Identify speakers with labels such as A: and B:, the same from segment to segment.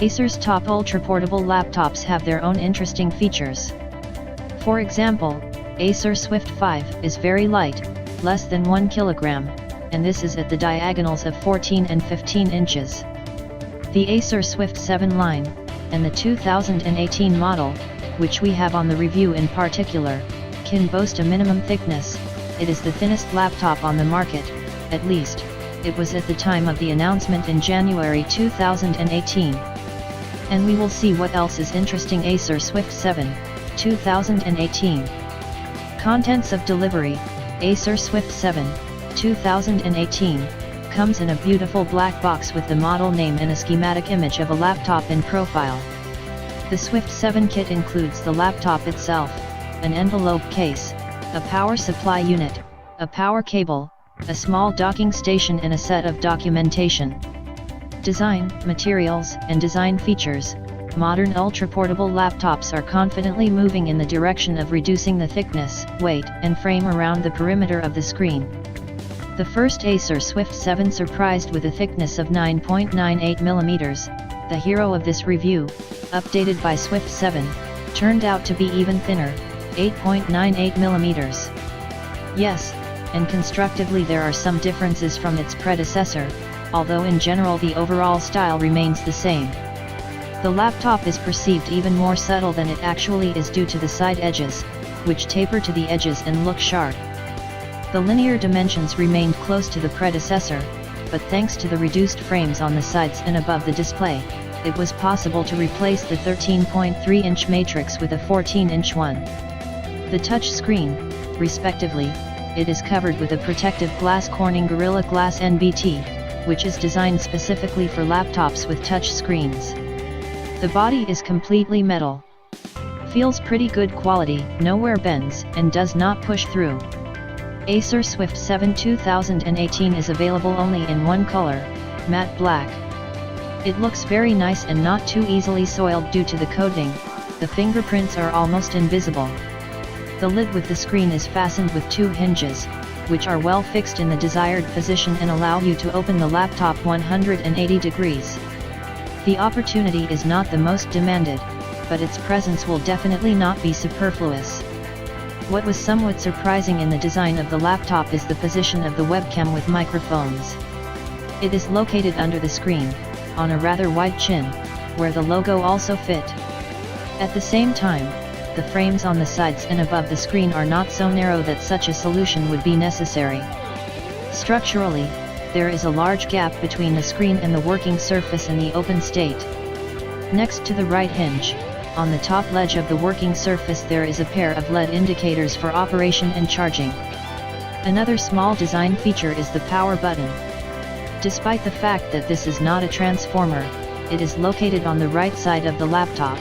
A: Acer's top ultra-portable laptops have their own interesting features. For example, Acer Swift 5 is very light, less than 1 kilogram, and this is at the diagonals of 14 and 15 inches. The Acer Swift 7 line, and the 2018 model, which we have on the review in particular, can boast a minimum thickness. It is the thinnest laptop on the market, at least, it was at the time of the announcement in January 2018. And we will see what else is interesting. Acer Swift 7, 2018. Contents of delivery. Acer Swift 7, 2018, comes in a beautiful black box with the model name and a schematic image of a laptop in profile. The Swift 7 kit includes the laptop itself, an envelope case, a power supply unit, a power cable, a small docking station and a set of documentation. Design, materials, and design features. Modern ultra-portable laptops are confidently moving in the direction of reducing the thickness, weight, and frame around the perimeter of the screen. The first Acer Swift 7 surprised with a thickness of 9.98 mm, the hero of this review, updated by Swift 7, turned out to be even thinner, 8.98 mm. Yes, and constructively there are some differences from its predecessor, although in general the overall style remains the same. The laptop is perceived even more subtle than it actually is due to the side edges, which taper to the edges and look sharp. The linear dimensions remained close to the predecessor, but thanks to the reduced frames on the sides and above the display, it was possible to replace the 13.3-inch matrix with a 14-inch one. The touch screen, respectively, it is covered with a protective glass Corning Gorilla Glass NBT, which is designed specifically for laptops with touch screens. The body is completely metal. Feels pretty good quality, nowhere bends, and does not push through. Acer Swift 7 2018 is available only in one color, matte black. It looks very nice and not too easily soiled due to the coating. The fingerprints are almost invisible. The lid with the screen is fastened with two hinges, which are well fixed in the desired position and allow you to open the laptop 180 degrees. The opportunity is not the most demanded, but its presence will definitely not be superfluous. What was somewhat surprising in the design of the laptop is the position of the webcam with microphones. It is located under the screen, on a rather wide chin, where the logo also fit. At the same time, the frames on the sides and above the screen are not so narrow that such a solution would be necessary. Structurally, there is a large gap between the screen and the working surface in the open state. Next to the right hinge, on the top ledge of the working surface there is a pair of LED indicators for operation and charging. Another small design feature is the power button. Despite the fact that this is not a transformer, it is located on the right side of the laptop.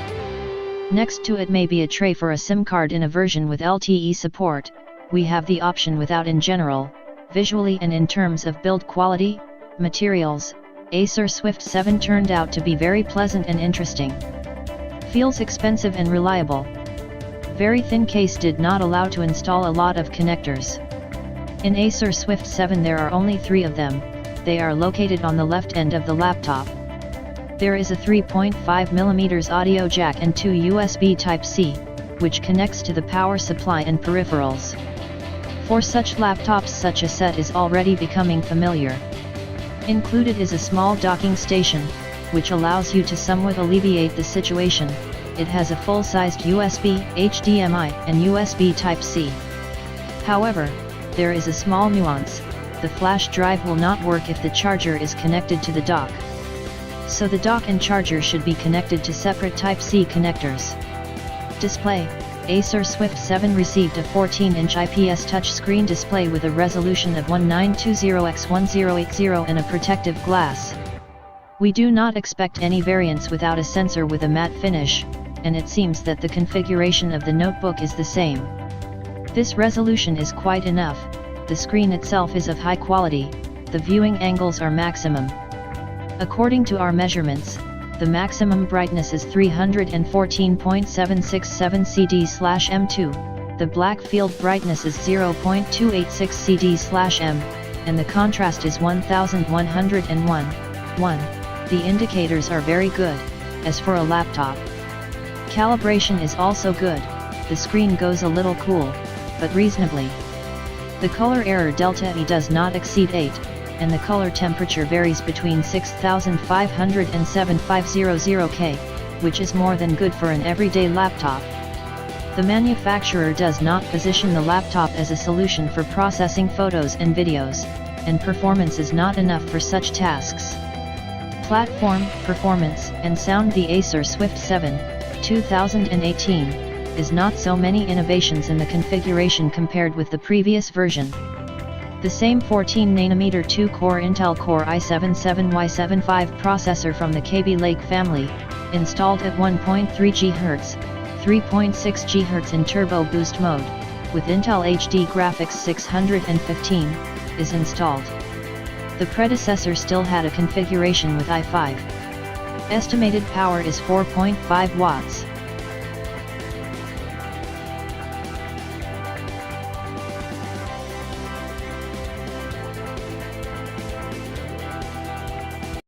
A: Next to it may be a tray for a SIM card in a version with LTE support. We have the option without. In general, visually and in terms of build quality, materials, Acer Swift 7 turned out to be very pleasant and interesting. Feels expensive and reliable. Very thin case did not allow to install a lot of connectors. In Acer Swift 7 there are only 3 of them. They are located on the left end of the laptop. There is a 3.5mm audio jack and 2 USB Type-C, which connects to the power supply and peripherals. For such laptops such a set is already becoming familiar. Included is a small docking station, which allows you to somewhat alleviate the situation. It has a full-sized USB, HDMI, and USB Type-C. However, there is a small nuance: the flash drive will not work if the charger is connected to the dock. So the dock and charger should be connected to separate Type-C connectors. Display: Acer Swift 7 received a 14-inch IPS touchscreen display with a resolution of 1920x1080 and a protective glass. We do not expect any variants without a sensor with a matte finish, and it seems that the configuration of the notebook is the same. This resolution is quite enough. The screen itself is of high quality, the viewing angles are maximum. According to our measurements, the maximum brightness is 314.767 CD/M2, the black field brightness is 0.286 CD/M, and the contrast is 1101:1. The indicators are very good. as for a laptop. Calibration is also good, the screen goes a little cool, but reasonably. The color error delta E does not exceed 8, and the color temperature varies between 6500 and 7500K, which is more than good for an everyday laptop. The manufacturer does not position the laptop as a solution for processing photos and videos, and performance is not enough for such tasks. Platform, performance, and sound. The Acer Swift 7, 2018, is not so many innovations in the configuration compared with the previous version. The same 14nm 2-core Intel Core i7-77Y75 processor from the Kaby Lake family, installed at 1.3 GHz, 3.6 GHz in Turbo Boost mode, with Intel HD Graphics 615, is installed. The predecessor still had a configuration with i5. Estimated power is 4.5 watts.